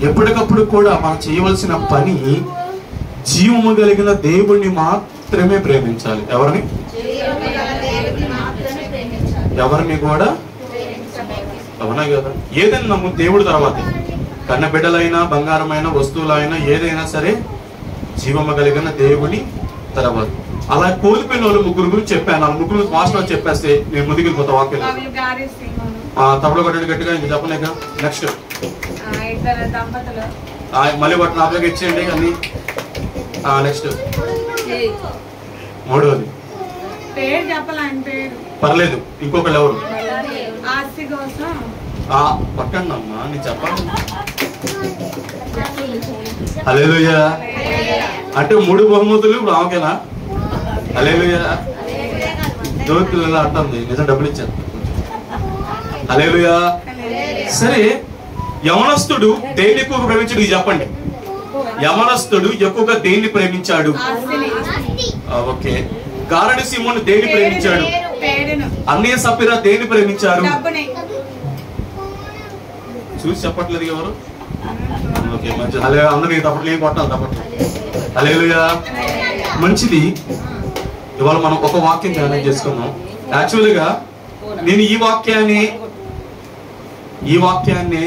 ఎప్పటికప్పుడు కూడా మనం చేయవలసిన పని జీవము కలిగిన దేవుణ్ణి మాత్రమే ప్రేమించాలి. ఎవరిని? ఎవరిని కూడా. అవునా కదా? ఏదైనా నమ్ము దేవుడు తర్వాత కన్న బిడ్డలైనా బంగారమైన వస్తువులైనా ఏదైనా సరే జీవము కలిగిన దేవుని తర్వాత. అలా కోల్పోయిన వాళ్ళు ముగ్గురు గురించి చెప్పాను. ఆ ముగ్గురు మాస్టర్ చెప్పేస్తే నేను ముందుకెళ్ళిపోతా. వాక్యం తప్పుడు కొట్టండి గట్టిగా, ఇంక చెప్పలేక. నెక్స్ట్ మళ్ళీ వాటి నాపగా ఇచ్చేయండి అన్ని. నెక్స్ట్ మూడవది పర్లేదు, ఇంకొకళ్ళు ఎవరు పట్టండి అమ్మా, నేను చెప్పాలి. హల్లెలూయా అంటే 3 బహుమతులు ఇప్పుడు ఆమెకేనా? హల్లెలూయా. దోస్తులు ఎలా అంటుంది, నిజం డబ్బులు ఇచ్చాను. హల్లెలూయా. సరే, యవనస్తుడు దేన్ని ఎక్కువగా ప్రేమించాడు? ఇది చెప్పండి. యవనస్తుడు ఎక్కువగా దేన్ని ప్రేమించాడు? ఓకే. గారడి సీమోను దేన్ని ప్రేమించాడు? అన్నయ్య సఫీరా దేన్ని ప్రేమించారు? చూసి చెప్పట్లేదు ఎవరు? ఓకే, మంచిది. అలే అందరూ తప్పట్లు ఏం కొట్టాలి, తప్పట్లు. హల్లెలూయా. మంచిది. ఇవాళ మనం ఒక వాక్యం ధ్యానం చేసుకున్నాం. యాక్చువల్గా నేను ఈ వాక్యాన్ని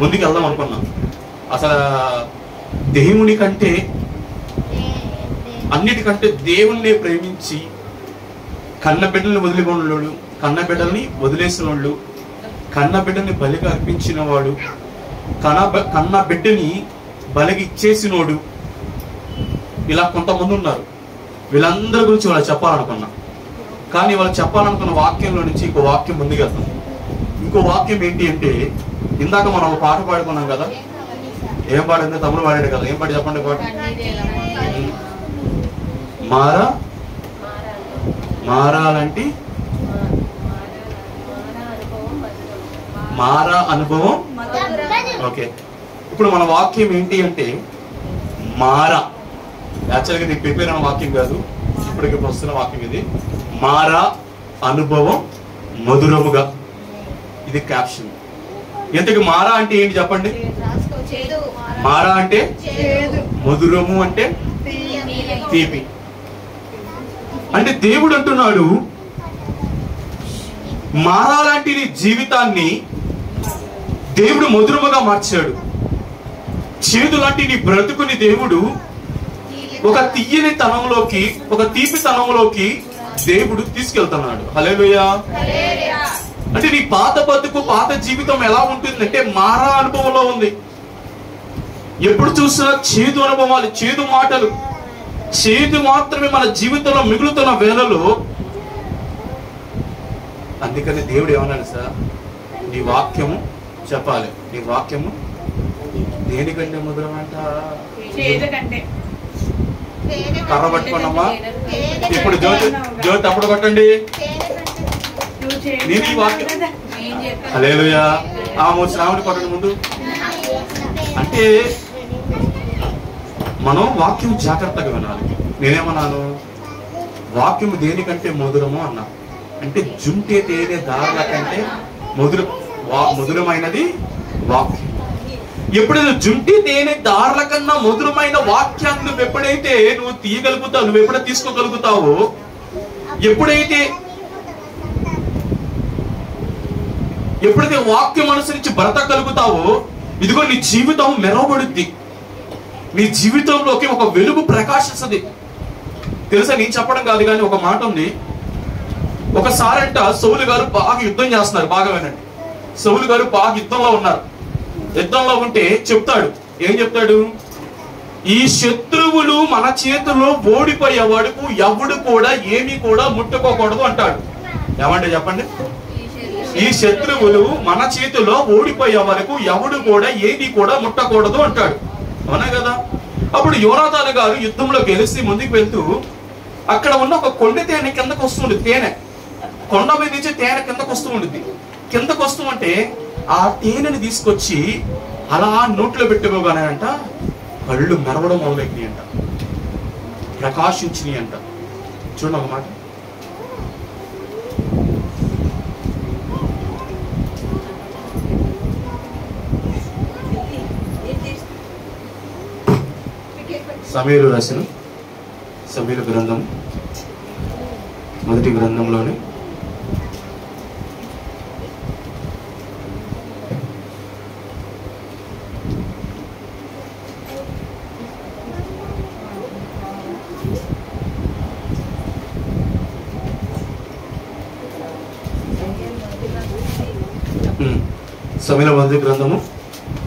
ముందుకు వెళ్దాం అనుకున్నాను. అసలు దేవుని కంటే అన్నిటికంటే దేవుణ్ణి ప్రేమించి కన్న బిడ్డల్ని వదిలిపోయినోళ్ళు, కన్న బిడ్డల్ని వదిలేసిన వాళ్ళు, కన్న బిడ్డని బలిగా అర్పించిన వాడు, కన్న బిడ్డని బలికి ఇచ్చేసినోడు, ఇలా కొంతమంది ఉన్నారు. వీళ్ళందరి గురించి వాళ్ళు చెప్పాలనుకున్నా. కానీ వాళ్ళు చెప్పాలనుకున్న వాక్యంలో నుంచి ఇంకో వాక్యం ముందుకు వెళ్తాం. ఇంకో వాక్యం ఏంటి అంటే, ఇందాక మనం ఒక పాట పాడుకున్నాం కదా. ఏం పాడింది? తమ్ముడు పాడాడు కదా. ఏం పాట చెప్పండి పాట? మారాలంటే మారా అనుభవం. ఓకే, ఇప్పుడు మన వాక్యం ఏంటి అంటే మారా. యాక్చువల్గా ఇది ప్రిపేర్ అయిన వాక్యం కాదు, ఇప్పటికి వస్తున్న వాక్యం ఇది. మారా అనుభవం మధురముగా. ఇది క్యాప్షన్. ఇంతకు మారా అంటే ఏంటి చెప్పండి? మారా అంటే మధురము అంటే తీపి. అంటే దేవుడు అంటున్నాడు, మారా లాంటి నీ జీవితాన్ని దేవుడు మధురముగా మార్చాడు. చేదు లాంటి నీ బ్రతుకుని దేవుడు ఒక తీయని తనంలోకి, ఒక తీపి తనంలోకి దేవుడు తీసుకెళ్తున్నాడు. హల్లెలూయా. అంటే నీ పాత బతుకు, పాత జీవితం ఎలా ఉంటుందంటే మారా అనుభవంలో ఉంది. ఎప్పుడు చూసినా చేదు అనుభవాలు, చేదు మాటలు, చేదు మాత్రమే మన జీవితంలో మిగులుతున్న వేళలో. అందుకని దేవుడు ఏమన్నాడు సార్? నీ వాక్యము చెప్పాలి. నీ వాక్యము దేనికంటే మధురమంట? కర్ర పట్టుకోండమ్మా. ఇప్పుడు జ్యోతి అప్పుడు కొట్టండి. నేను ఈ వాక్యం. హల్లెలూయా. శ్రావణి కొట్టండి ముందు. అంటే మనం వాక్యం జాగ్రత్తగా వినాలి. నేనేమన్నాను? వాక్యం దేనికంటే మధురము అన్నా. అంటే జుంటే తేనె దారుల కంటే మధురమైనది వాక్యం. ఎప్పుడైతే జుంటి తేనె దారుల కన్నా మధురమైన వాక్యాన్ని నువ్వు ఎప్పుడైతే నువ్వు తీయగలుగుతావు, నువ్వు ఎప్పుడైతే తీసుకోగలుగుతావో, ఎప్పుడైతే వాక్యం అనుసరించి బ్రతకగలుగుతావో, ఇదిగో నీ జీవితం మెరవబడుద్ది. నీ జీవితంలోకి ఒక వెలుగు ప్రకాశిస్తుంది. తెలుసా? నేను చెప్పడం కాదు కానీ ఒక మాట ఉంది. ఒకసారంట సౌలు గారు బాగా యుద్ధం చేస్తున్నారు. బాగా వినండి. సౌలు గారు బాగా యుద్ధంలో ఉన్నారు. యుద్ధంలో ఉంటే చెప్తాడు. ఏం చెప్తాడు? ఈ శత్రువులు మన చేతుల్లో ఓడిపోయే వరకు ఎవడు కూడా ఏమీ కూడా ముట్టుకోకూడదు అంటాడు. ఏమంటే చెప్పండి? ఈ శత్రువులు మన చేతిలో ఓడిపోయే వరకు ఎవడు కూడా ఏది కూడా ముట్టకూడదు అంటాడు. అవునా కదా? అప్పుడు యోనాతాను గారు యుద్ధంలో గెలిచి ముందుకు వెళ్తూ అక్కడ ఉన్న ఒక కొండ తేనె కిందకు వస్తుంది. తేనె కొండ మీద నుంచి తేనె కిందకు వస్తూ ఉంటుంది. కిందకు వస్తూ ఉంటే ఆ తేనెని తీసుకొచ్చి అలా నోట్లో పెట్టుకోగానే అంట కళ్ళు మెరవడం మొదలెట్టినాయి అంట, ప్రకాశించినాయి అంట. చూడండి ఒక మాట. సమూయేలు రాసిన సమూయేలు గ్రంథం మొదటి గ్రంథంలోని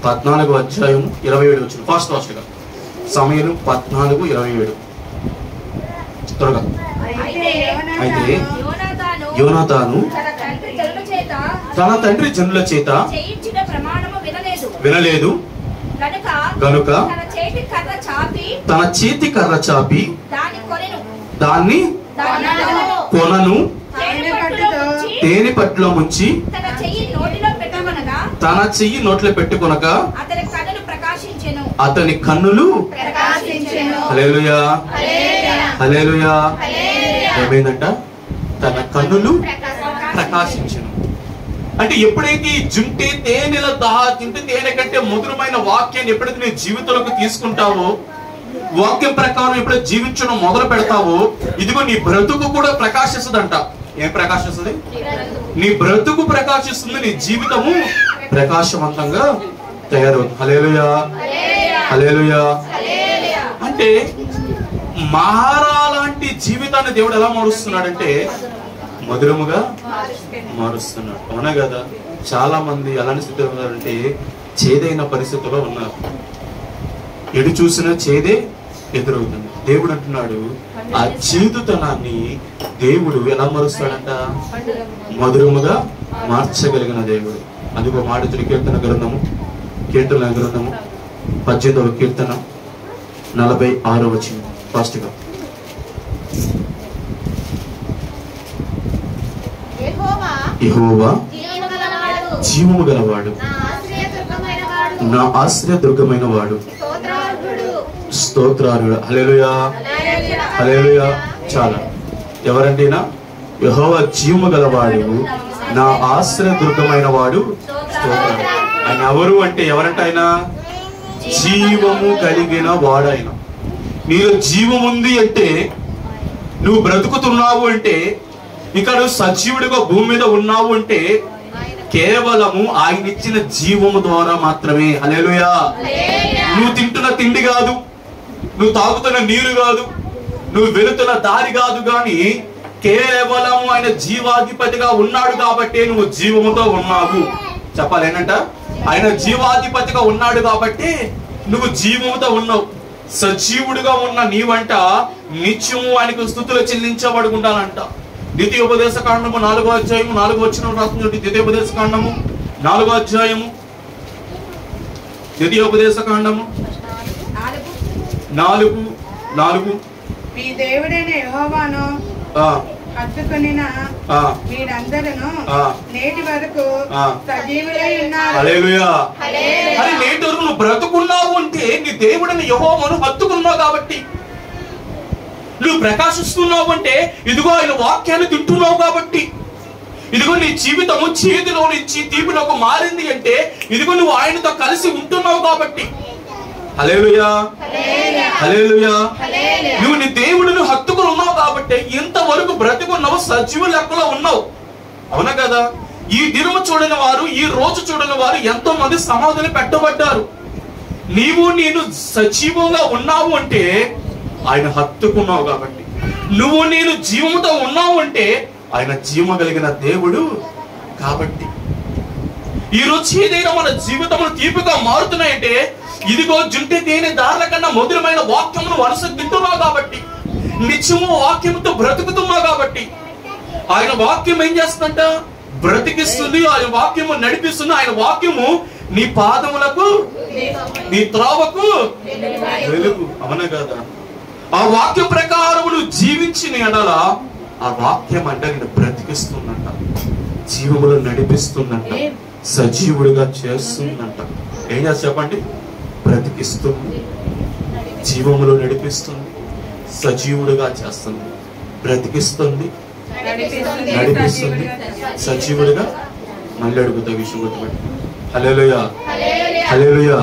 14వ అధ్యాయం 27 వచ్చిన ఫాస్ట్ గా సమూయేలు 14:27 త్వరగా. అయితే యోనాతాను తన తండ్రి జనుల చేత వినలేదు గనుక తన చేతి కర్ర చాపి దాన్ని కొనను తేనె పట్టులో ముంచి తన చెయ్యి నోట్లో పెట్టుకొనగా అతని కన్నులు హల్లెలూయా హల్లెలూయా ఏమైందంట? తన కన్నులు ప్రకాశించెను. అంటే ఎప్పుడైతే ఈ జుంటే తేనెల తింటే తేనె కంటే మధురమైన వాక్యాన్ని ఎప్పుడైతే నీ జీవితంలోకి తీసుకుంటావో, వాక్యం ప్రకారం ఎప్పుడైతే జీవించడం మొదలు పెడతావో, ఇదిగో నీ బ్రతుకు కూడా ప్రకాశిస్తుందంట. ఏం ప్రకాశిస్తుంది? నీ బ్రతుకు ప్రకాశిస్తుంది, నీ జీవితము ప్రకాశవంతంగా తయారవుతుంది. హల్లెలూయా హల్లెలూయా. అంటే మహారా లాంటి జీవితాన్ని దేవుడు ఎలా మారుస్తున్నాడంటే మధురముగా మారుస్తున్నాడు. అవునా కదా? చాలా మంది ఎలాంటి స్థితిలో ఉన్నారంటే చేదైన పరిస్థితుల్లో ఉన్నారు. ఎటు చూసినా చేదే ఎదురవుతుంది. దేవుడు అంటున్నాడు ఆ చేదుతనాన్ని దేవుడు ఎలా మారుస్తాడంట? మధురముగా మార్చగలిగిన దేవుడు. అందుకో మాడుతుడి కీర్తన గ్రంథము 18వ కీర్తన 46వ వచనం ఫాస్ట్ గా. యెహోవా జీవము గలవాడు, నా ఆశ్రయదుర్గమైన వాడు, స్తోత్రార్హుడు. హల్లెలూయా హల్లెలూయా. చాలా ఎవరంటేనా? యెహోవా జీవము గలవాడు, నా ఆశ్రయదుర్గమైన వాడు, స్తోత్రార్హుడు. ఆయన ఎవరు అంటే ఎవరంటే ఆయన జీవము కలిగిన వాడు. ఆయన నీలో జీవం ఉంది అంటే, నువ్వు బ్రతుకుతున్నావు అంటే, ఇక నువ్వు సజీవుడిగా భూమి మీద ఉన్నావు అంటే కేవలము ఆయన ఇచ్చిన జీవము ద్వారా మాత్రమే. హల్లెలూయా. నువ్వు తింటున్న తిండి కాదు, నువ్వు తాగుతున్న నీరు కాదు, నువ్వు వెళుతున్న దారి కాదు, కానీ కేవలం ఆయన జీవాధిపతిగా ఉన్నాడు కాబట్టి నువ్వు జీవముతో ఉన్నావు. చెప్పాలి ఏంటంట? ఆయన జీవాధిపతిగా ఉన్నాడు కాబట్టి నువ్వు జీవముతో ఉన్నావు. సజీవుడిగా ఉన్న నీవంట నిత్యము ఆయనకు స్తుతులు చెల్లించబడుకుంటానంట. ద్వితీయోపదేశ కాండము 4వ అధ్యాయము 4వ వచనం రాస్తుంది. ద్వితీయోపదేశ కాండము 4వ అధ్యాయము, ద్వితీయోపదేశ కాండము 4:4 మీ దేవుడైన యెహోవాను హత్తుకొనిన మీరందరూ నేటి వరకు సజీవులై ఉన్నారు. హల్లెలూయా. అరే నేటి వరకు నువ్వు బ్రతుకున్నావు అంటే నీ దేవుడైన యెహోవాను హత్తుకున్నావు కాబట్టి, నువ్వు ప్రకాశిస్తున్నావు అంటే ఇదిగో ఆయన వాక్యాన్ని తింటున్నావు కాబట్టి, ఇదిగో నీ జీవితము చేతిలో నుంచి తీపిలోకి మారింది అంటే ఇదిగో నువ్వు ఆయనతో కలిసి ఉంటున్నావు కాబట్టి. హల్లెలూయా హల్లెలూయా. నువ్వు నీ దేవుడిని హత్తుకుని ఉన్నావు కాబట్టి ఇంతవరకు బ్రతికున్నావు, సజీవ లెక్కలో ఉన్నావు. అవునా కదా? ఈ దినము చూడని వారు, ఈ రోజు చూడని వారు ఎంతో మంది సమాధులు పెట్టబడ్డారు. నీవు నేను సజీవంగా ఉన్నావు అంటే ఆయన హత్తుకున్నావు కాబట్టి. నువ్వు నేను జీవముతో ఉన్నావు అంటే ఆయన జీవం కలిగిన దేవుడు కాబట్టి. ఈ రోజు ఏదైనా మన జీవితంలో తీపిగా మారుతున్నాయంటే ఇదిగో జుంటి తేనె దారుల కన్నా మధురమైన వాక్యమును వరుస తింటున్నావు కాబట్టి, నిత్యము వాక్యముతో బ్రతుకుతున్నావు కాబట్టి. ఆయన వాక్యం ఏం చేస్తుందంట? బ్రతికిస్తుంది. ఆయన వాక్యము నడిపిస్తుంది. ఆయన వాక్యము నీ పాదములకు నీ త్రోవకు వెలుగు. అవునా కదా? ఆ వాక్య ప్రకారం నువ్వు జీవించిన ఎడల ఆ వాక్యం అంటే నేను బ్రతికిస్తుందంట, జీవములో నడిపిస్తుందంట, సజీవుడిగా చేస్తుందంట. ఏం చేస్తా చెప్పండి? బ్రతికిస్తుంది, జీవములో నడిపిస్తుంది, సజీవుడిగా చేస్తుంది. బ్రతికిస్తుంది, నడిపిస్తుంది, సజీవుడిగా. మళ్ళీ అడుగుతా విషయం గుర్తుపెట్టి. హల్లెలూయా హల్లెలూయా.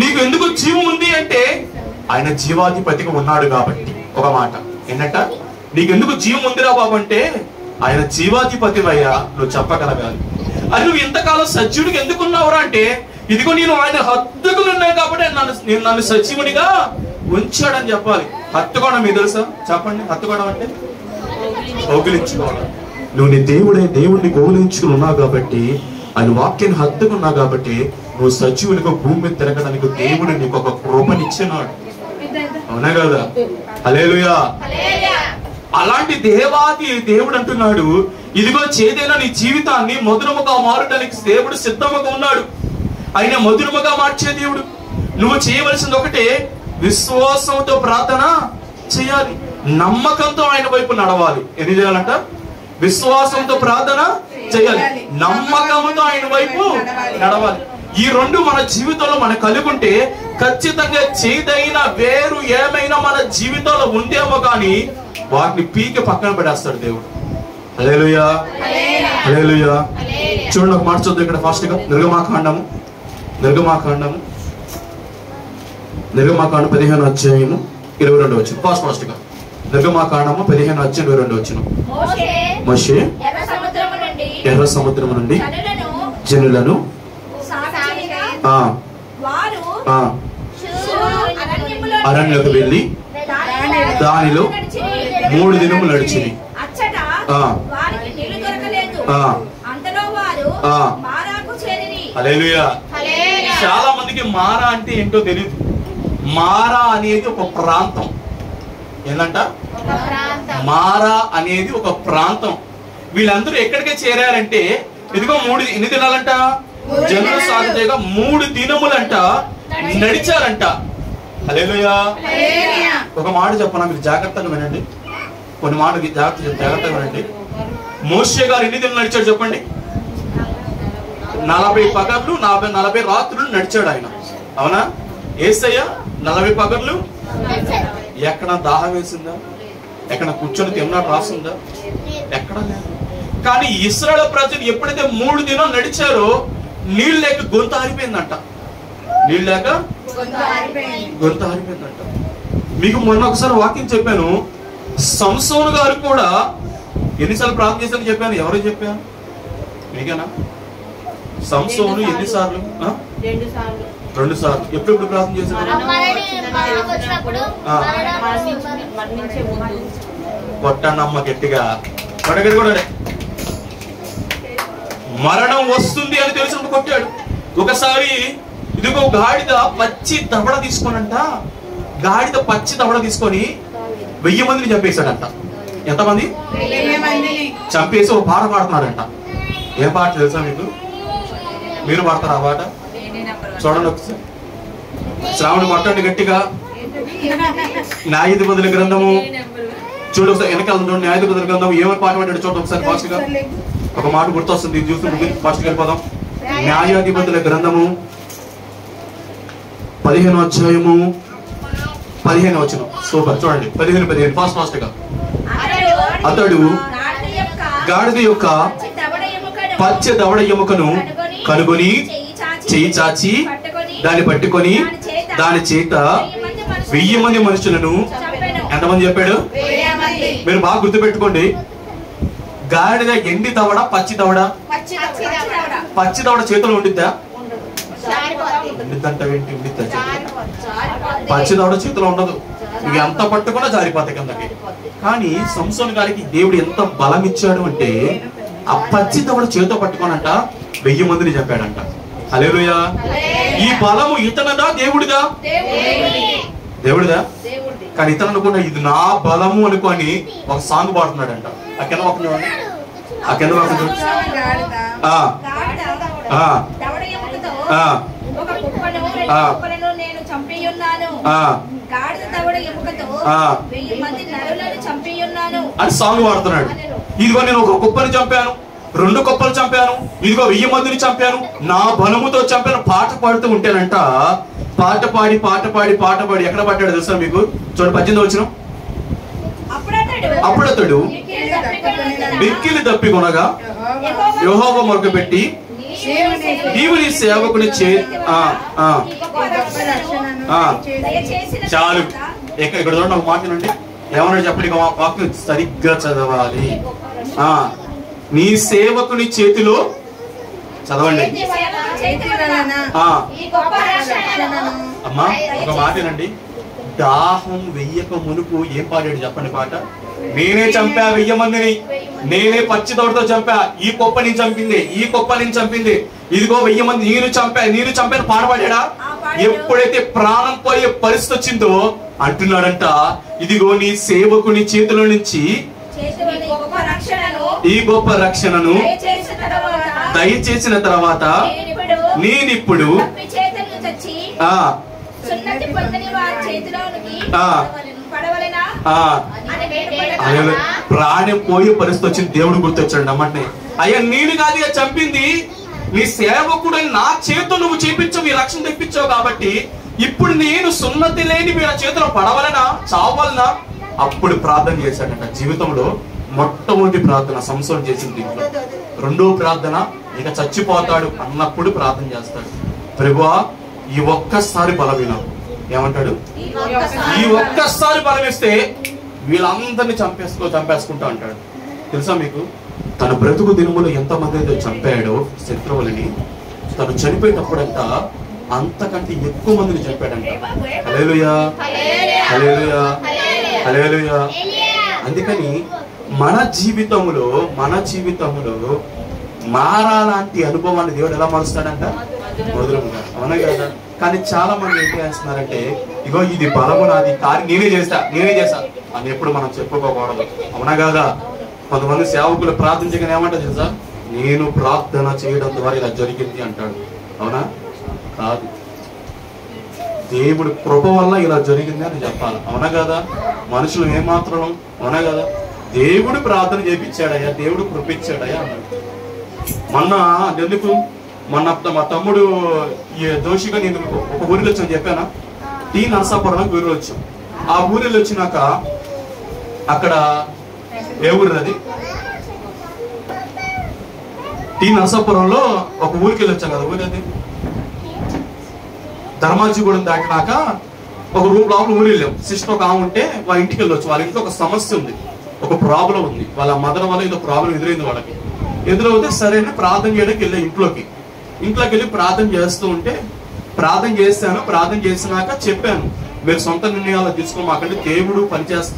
నీకు ఎందుకు జీవం ఉంది అంటే ఆయన జీవాధిపతిగా ఉన్నాడు కాబట్టి. ఒక మాట ఏంటంట, నీకెందుకు జీవం ఉందిరా బాబు అంటే ఆయన జీవాధిపతివయ్యా నువ్వు చెప్పగలగాలి. అది నువ్వు ఇంతకాలం సజీవుడికి ఎందుకున్నావురా అంటే ఇదిగో నేను ఆయన హత్తుకులు ఉన్నాయి కాబట్టి నన్ను సజీవునిగా ఉంచాడని చెప్పాలి. హత్తుకోవడం మీకు తెలుసా? చెప్పండి. హత్తుకోవడం అంటే కౌగిలించుకోవడం. నువ్వు నీ దేవుడిని కౌగిలించుకుని ఉన్నావు కాబట్టి, ఆయన వాక్యాన్ని హత్తుకున్నావు కాబట్టి నువ్వు సజీవునిగా భూమి మీద తిరగడానికి దేవుడు నీకు ఒక కృపనిచ్చినాడు. అవునా కదా? హల్లెలూయా. అలాంటి దేవుడు అంటున్నాడు, ఇదిగో చేదైనా నీ జీవితాన్ని మధురముగా మారడానికి దేవుడు సిద్ధముగా ఉన్నాడు. ఆయన మధురముగా మార్చే దేవుడు. నువ్వు చేయవలసింది ఒకటే, విశ్వాసంతో ప్రార్థన చేయాలి, నమ్మకంతో ఆయన వైపు నడవాలి. ఎన్ని చేయాలంట? విశ్వాసంతో ప్రార్థన చేయాలి, నమ్మకంతో ఆయన వైపు నడవాలి. ఈ రెండు మన జీవితంలో మనం కలుగుంటే ఖచ్చితంగా చేదైన వేరు ఏమైనా మన జీవితంలో ఉందేమో కానీ వాటిని పీకి పక్కన పెడేస్తాడు దేవుడు. హల్లెలూయా, హల్లెలూయా. చూడండి, ఒక మాట చూద్దాం ఇక్కడ ఫాస్ట్ గా. నిర్గమాకాండము 15వ అధ్యాయము 22వ వచనం. ఫాస్ట్ గా నిర్గమాకాండము 15వ అధ్యాయం 22వ వచనం. మోషే ఎర్ర సముద్రము నుండి జనులను అరణ్యకు వెళ్ళి దానిలో 3 దినములు నడిచింది. హల్లెలూయా. చాలా మందికి మారా అంటే ఏంటో తెలియదు. మారా అనేది ఒక ప్రాంతం. ఏంటంట? మారా అనేది ఒక ప్రాంతం. వీళ్ళందరూ ఎక్కడికి చేరారంటే ఇదిగో 3 దినాలంట జనులు సాగుతేగా 3 దినములంట నడిచారంట. హల్లెలూయా. ఒక మాట చెప్పనా, మీరు జాగ్రత్తగా వినండి. కొన్ని మాటలు జాగ్రత్తగా వినండి. మోషే గారు ఎన్ని దినాలు నడిచాడు చెప్పండి? 40 పగళ్ళు 40 రాత్రులు నడిచాడు ఆయన. అవునా? యేసయ్య 40 పగళ్ళు. ఎక్కడ దాహం వేసిందా? ఎక్కడ కూర్చొని తిన్నాడు రాసిందా? ఎక్కడ లేదు. కానీ ఇశ్రాయేలు ప్రజలు ఎప్పుడైతే 3 దినాలు నడిచారో నీళ్ళు లేక గొంతు ఆరిపోయిందంట. నీళ్ళు లేక గొంతు ఆరిపోయిందంట. మీకు మొన్న ఒకసారి వాక్యం చెప్పాను. సంసోను గారు కూడా ఎన్నిసార్లు ప్రార్థన చేశారని చెప్పాను. ఎవరు చెప్పాను? మీకేనా? సంసోను ఎన్నిసార్లు? 2 సార్లు. ఎప్పుడు ప్రార్థన చేశారు? కొట్టనమ్మ గట్టిగా కూడా. మరణం వస్తుంది అని తెలిసినప్పుడు కొట్టాడు. ఒకసారి ఇదిగో గాడిద పచ్చి దవడ తీసుకోనంట. గాడిద పచ్చి దవడ తీసుకొని 1000 మందిని చంపేశాడంట. ఎంతమంది? 1000 మందిని చంపేసి ఒక పాట పాడుతున్నాడంట. ఏం పాట తెలుసా మీకు? మీరు పాడతారా ఆ పాట? చూడండి ఒకసారి. శ్రావణ పట్టండి గట్టిగా. న్యాయాధిపతుల గ్రంథము చూడు ఒకసారి. వెనకాల చూడండి. న్యాయాధిపతుల గ్రంథం ఏమని పాట పాడాడు చూడండి ఒకసారి ఫాస్ట్ గా. ఒక మాట గుర్తొస్తుంది, ఇది చూస్తుంటే ఫాస్ట్ గా వెళ్ళిపోదాం. న్యాయాధిపతుల గ్రంథము 15వ అధ్యాయము 15వ వచనం. సూపర్. చూడండి 15 ఫాస్ట్ గా. అతడు గాడిద యొక్క పచ్చి దవడ ఎముకను కనుగొని చెయ్యి చాచి దాన్ని పట్టుకొని దాని చేత 1000 మంది మనుషులను. ఎంతమంది చెప్పాడు? మీరు బాగా గుర్తు పెట్టుకోండి. గాడిద ఎండి దవడ, పచ్చి దవడ. పచ్చి దవడ చేతిలో ఉండిద్దా? పచ్చి దవడ చేతిలో ఉండదు. ఇవి ఎంత పట్టుకున్నా జారిపోతాయి కిందకి. కానీ సంసోను గారికి దేవుడు ఎంత బలం ఇచ్చాడు అంటే ఆ పచ్చి దవడ చేతితో పట్టుకోనంట 1000 మందిని చెప్పాడంట. హల్లెలూయా. ఈ బలము ఇతనదా దేవుడిదా? దేవుడిదా? కానీ ఇతను అనుకున్నా ఇది నా బలము అనుకొని ఒక సాంగ్ పాడుతున్నాడంట. ఆ కింద ఒక చూడండి. ఆ కింద ఒక చూడండి. అని సాంగ్ పాడుతున్నాడు. ఇదిగో నేను ఒక కుప్పని చంపాను, 2 కుప్పలు చంపాను, ఇదిగో 1000 మందిని చంపాను, నా బలముతో చంపాను పాట పాడుతూ ఉంటేనంట. పాట పాడి ఎక్కడ పడ్డాడు తెలుసా మీకు? చూడండి 18వ వచనం. అప్పుడతడు మిక్కిలి దప్పికొనగా యెహోవా మొరపెట్టి నీవు నీ సేవకుని చాలు. ఇక్కడ చూడండి ఒక మాట వినండి, ఏమన్నా చెప్పండి, వాక్యం సరిగ్గా చదవాలి. నీ సేవకుని చేతిలో చదవండి. అమ్మా ఒక మాట వినండి, దాహం వెయ్యక మునుపు ఏం పాడాడు చెప్పండి పాట? నేనే చంపా 1000 మందిని, నేనే పచ్చితోటతో చంపా, ఈ కుప్ప నేను చంపింది, ఈ కుప్ప నేను చంపింది, ఇదిగో 1000 మంది నేను చంపాను పాడబడా? ఎప్పుడైతే ప్రాణం పోయే పరిస్థితి వచ్చిందో అంటున్నాడంట, ఇదిగో నీ సేవకుని చేతిలో నుంచి ఈ గొప్ప రక్షణను దయచేసిన తర్వాత నేనిప్పుడు ప్రాణం పోయే పరిస్థితి వచ్చింది. దేవుడు గుర్తొచ్చాడు అమ్మంటే, అయ్యా నేను కాదు చంపింది, నీ సేవకుడు నా చేతితో నువ్వు చేపించావు, ఈ రక్షణ తెప్పించావు, కాబట్టి ఇప్పుడు నేను సున్నతి లేని వీళ్ళ చేతిలో పడవలనా చావలనా? అప్పుడు ప్రార్థన చేశాడంట. జీవితంలో మొట్టమొదటి ప్రార్థన సంసోను చేసింది. రెండో ప్రార్థన ఇక చచ్చిపోతాడు అన్నప్పుడు ప్రార్థన చేస్తాడు, ప్రభువా ఈ ఒక్కసారి బలమీనా, ఏమంటాడు? ఈ ఒక్కసారి బలమిస్తే వీళ్ళందరినీ చంపేసుకుంటా అంటాడు. తెలుసా మీకు, తన బ్రతుకు దినములో ఎంతమంది అయితే చంపాడో శత్రువులని, తను చనిపోయేటప్పుడంతా అంతకంటే ఎక్కువ మందిని చంపాడంట. హల్లెలూయా, హల్లెలూయా, హల్లెలూయా. అందుకని మన జీవితంలో మారాలాంటి అనుభవాన్ని దేవుడు ఎలా మారుస్తాడంట? మధురముగా. అవునా కదా? కానీ చాలా మంది ఏం చేస్తున్నారంటే, ఇగో ఇది బలము నాది, కానీ నేనే చేస్తా అని ఎప్పుడు మనం చెప్పుకోకూడదు. అవునా కదా? కొంతమంది సేవకులు ప్రార్థన చేయగానే ఏమంటారు తెలుసా? నేను ప్రార్థన చేయడం ద్వారా ఇలా జరిగింది అంటాడు. అవునా? కాదు, దేవుడి కృప వల్ల ఇలా జరిగింది అని చెప్పాలి. అవునా కదా? మనుషులు ఏమాత్రం, అవునా కదా? దేవుడు ప్రార్థన చేయించాడయ్యా, దేవుడు కృపించాడయ్యా అన్నాడు. మొన్న మా తమ్ముడు దోషిగా నేను ఒక ఊరిలో వచ్చాను చెప్పానా? టీ నరసాపురం ఊరిలో వచ్చాం. ఆ ఊరిలో వచ్చినాక అక్కడ ఏ ఊరు అది? టీ నరసాపురంలో ఒక ఊరికి వెళ్ళి వచ్చాం కదా, ఊరి అది ధర్మాజిగూడెం దాటినాక ఒక రూమ్ లోపల ఊరు వెళ్ళాం. సిస్టర్ ఒక ఆమె ఉంటే వాళ్ళ ఇంటికి వెళ్ళొచ్చు. వాళ్ళ ఇంట్లో ఒక సమస్య ఉంది, ఒక ప్రాబ్లం ఉంది. వాళ్ళ మదర్ వల్ల ఏదో ప్రాబ్లం ఎదురైంది. వాళ్ళకి ఎదురవుతే సరైన ప్రార్థన చేయడానికి వెళ్ళా. ఇంట్లోకి వెళ్ళి ప్రార్థన చేస్తూ ఉంటే ప్రార్థన చేసినాక చెప్పాను, మీరు సొంత నిర్ణయాలు తీసుకోమాకండి,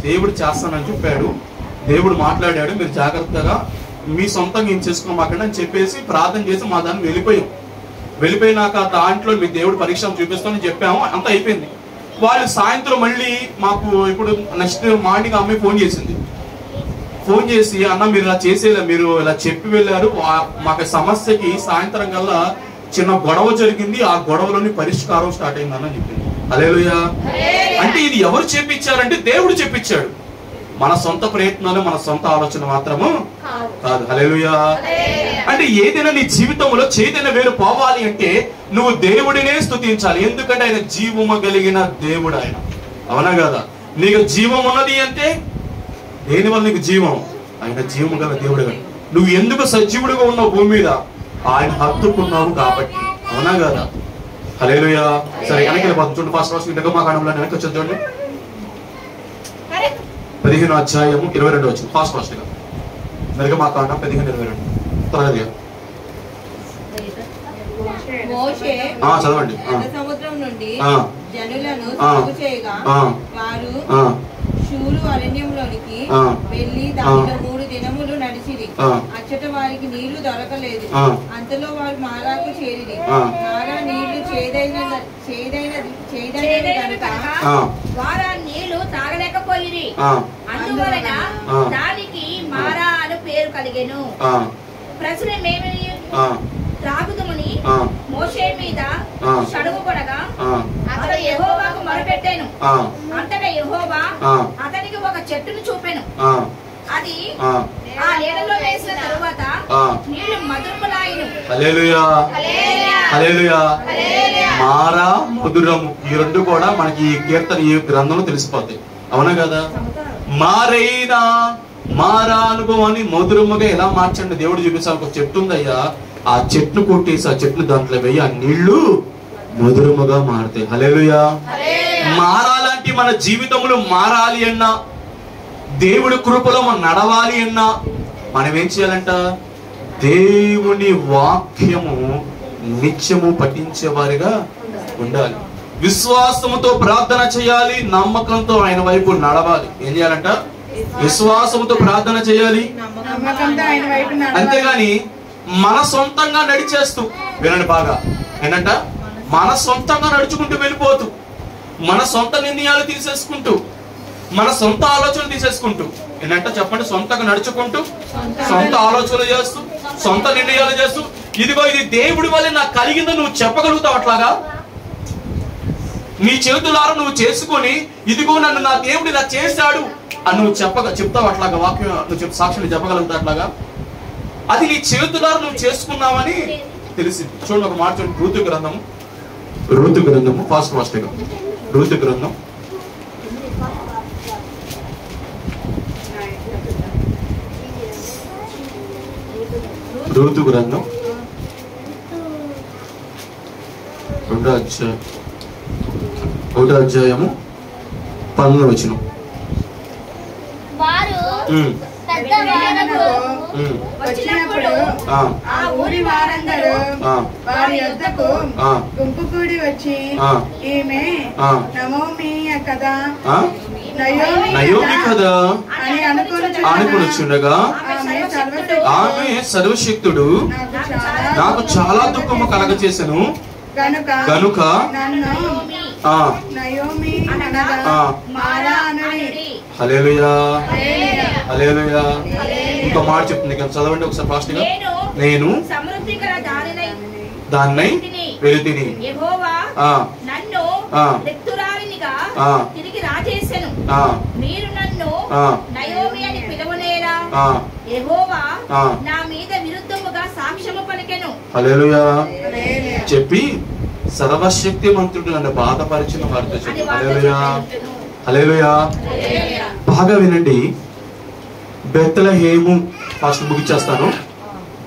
దేవుడు చేస్తానని చెప్పాడు, దేవుడు మాట్లాడాడు, మీరు జాగ్రత్తగా మీ సొంతంగా ఏం చేసుకోమాకండి అని చెప్పేసి ప్రార్థన చేసి మా దాన్ని వెళ్ళిపోయినాక దాంట్లో మీ దేవుడు పరీక్ష చూపిస్తామని చెప్పాము. అంత అయిపోయింది. వాళ్ళు సాయంత్రం మళ్ళీ మాకు ఇప్పుడు నెక్స్ట్ మార్నింగ్ అమ్మాయి ఫోన్ చేసి అన్న మీరు ఇలా చేసేలా, మీరు ఇలా చెప్పి వెళ్ళారు, మాకు సమస్యకి సాయంత్రం కల్లా చిన్న గొడవ జరిగింది, ఆ గొడవలోని పరిష్కారం స్టార్ట్ అయిందని చెప్పింది. హల్లెలూయా. అంటే ఇది ఎవరు చెప్పించారంటే దేవుడు చెప్పించాడు. మన సొంత ప్రయత్నాలు, మన సొంత ఆలోచన మాత్రము కాదు. హల్లెలూయా. అంటే ఏదైనా నీ జీవితంలో చేదైనా వేరు పోవాలి అంటే నువ్వు దేవుడినే స్తుతించాలి. ఎందుకంటే ఆయన జీవము కలిగిన దేవుడు ఆయన. అవునా కదా? నీకు జీవం ఉన్నది అంటే దేనివల్ల నీకు జీవం? ఆయన జీవము గల దేవుడు. నువ్వు ఎందుకు సజీవుడిగా ఉన్నావు భూమి మీద? ఆయన హత్తుకున్నావు కాబట్టి. అవునా కదా? హల్లెలూయా. సరే వెనక్కి చూడండి, ఫస్ట్ నిర్గమాకాండంలో వెనక్కి వచ్చి చూడండి, 15వ అధ్యాయము 22వ వచనం. ఫాస్ట్ గా నిర్గమాకాండం 15:22 త్వరగా చదవండి. సముద్రం నుండి జనులను చేయగా వారు శూరు అరణ్యంలోనికి వెళ్లి దానిలో 3 దినములు నడిచిరి. అచ్చట వారికి నీళ్లు దొరకలేదు. అంతలో వారు మారాకు చేరిరి. మారా నీళ్లు చేదైనది కనుక వారు ఆ నీళ్లు తాగలేకపోయిరి. అందువలన దానికి మారా అని పేరు కలిగెను. ప్రజలమేమి త్రాగుదమని మోషే మీద షడుగుపడగా అతడు యెహోవాకు మొరపెట్టాను. అంతటా యెహోవా అతనికి ఒక చెట్టును చూపెను. అది ఆ నీళ్ళలో వేసిన తరువాత నీళ్లు మధురములాయెను. హల్లెలూయా, హల్లెలూయా. మారా మధురము ఈ రెండు కూడా మనకి ఈ కీర్తన, ఈ గ్రంథంలో తెలిసిపోతాయి. అవునా కదా? మారా అనుభవాన్ని మధురముగా ఎలా మార్చండి దేవుడు చూపిస్తాను. ఒక చెట్టు ఉందయ్యా, ఆ చెట్టును కొట్టేసి ఆ చెట్టును దాంట్లో వెయ్యి, ఆ నీళ్లు మధురముగా మారుతాయి. హల్లెలూయా. మారాలంటే మన జీవితంలో మారాలి అన్నా, దేవుడి కృపలో మనం నడవాలి అన్నా మనం ఏం చేయాలంట? దేవుని వాక్యము నిత్యము పఠించే వారిగా ఉండాలి. విశ్వాసముతో ప్రార్థన చేయాలి, నమ్మకంతో ఆయన వైపు నడవాలి. ఏం చేయాలంట? విశ్వాసముతో ప్రార్థన చేయాలి, అంతేగాని మన సొంతంగా నడిచేస్తూ, వినండి బాగా, ఏంటంట? మన సొంతంగా నడుచుకుంటూ వెళ్ళిపోతూ, మన సొంత నిర్ణయాలు తీసేసుకుంటూ, మన సొంత ఆలోచనలు తీసేసుకుంటూ, ఏంటంట చెప్పండి? సొంతంగా నడుచుకుంటూ, సొంత ఆలోచనలు చేస్తూ, సొంత నిర్ణయాలు చేస్తూ, ఇదిగో ఇది దేవుడి వల్ల నాకు కలిగిందో నువ్వు చెప్పగలుగుతావు అట్లాగా? నీ చేతులారా నువ్వు చేసుకొని, ఇదిగో నన్ను నా దేవుడు ఇలా చేశాడు అని నువ్వు చెప్తావు అట్లాగా? వాక్యం నువ్వు సాక్షిని చెప్పగలుగుతావు అట్లాగా? అది నీ చేతులారా నువ్వు చేసుకున్నావని తెలిసింది. చూడండి ఒక మాట చూడండి. రూతు గ్రంథము ఫాస్ట్ గా రూతు గ్రంథం 2వ అధ్యాయము 12వ వచనం. వచ్చినప్పుడు ఆ ఊరి వారందరూ వారి యొద్దకు గుంపు కూడి వచ్చి, ఈమె నయోమి కదా అని అనుకొనుచుండగా, ఆమె సర్వశక్తుడు నాకు చాలా దుఃఖము కలగచేసెను గనుక హల్లెలూయా హల్లెలూయా. ఇంకో మాట చెప్తుంది కదా, చదవండి ఒకసారి ఫాస్ట్ గా. నేను దాన్నై వెళితిని, యెహోవా నన్ను రిక్తురాలినిగా తిరిగి రాజేసెను. మీరు నన్ను నయోమి అని పిలవలేరా? యెహోవా నా మీద విరుద్ధముగా సాక్ష్యము పలికెను. హల్లెలూయా చెప్పి, సర్వశక్తిమంతుడు నన్ను బాధపరిచిన వారితో చెప్పి, హల్లెలూయా హల్లెలూయా. బాగా వినండి. బెత్లెహేము ఫస్ట్ ముగిచేస్తాను.